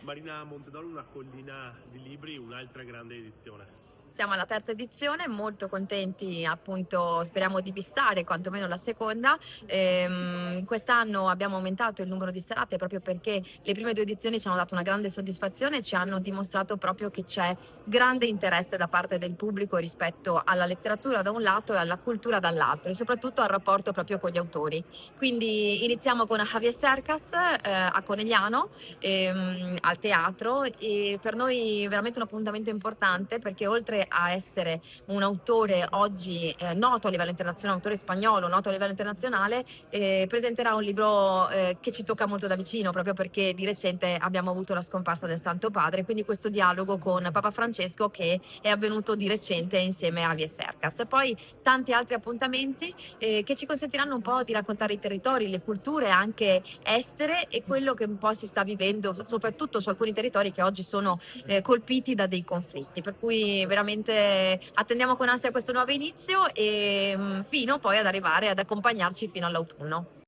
Marina Montedolo, una collina di libri, un'altra grande edizione. Siamo alla terza edizione, molto contenti, appunto, speriamo di fissare quantomeno la seconda. Quest'anno abbiamo aumentato il numero di serate proprio perché le prime due edizioni ci hanno dato una grande soddisfazione e ci hanno dimostrato proprio che c'è grande interesse da parte del pubblico rispetto alla letteratura da un lato e alla cultura dall'altro, e soprattutto al rapporto proprio con gli autori. Quindi iniziamo con Javier Cercas a Conegliano, al teatro, e per noi è veramente un appuntamento importante perché oltre a essere un autore oggi noto a livello internazionale, un autore spagnolo noto a livello internazionale, presenterà un libro che ci tocca molto da vicino, proprio perché di recente abbiamo avuto la scomparsa del Santo Padre, quindi questo dialogo con Papa Francesco che è avvenuto di recente insieme a Javier Cercas. Poi tanti altri appuntamenti che ci consentiranno un po' di raccontare i territori, le culture anche estere e quello che un po' si sta vivendo, soprattutto su alcuni territori che oggi sono colpiti da dei conflitti. Per cui veramente attendiamo con ansia questo nuovo inizio e fino poi ad arrivare ad accompagnarci fino all'autunno.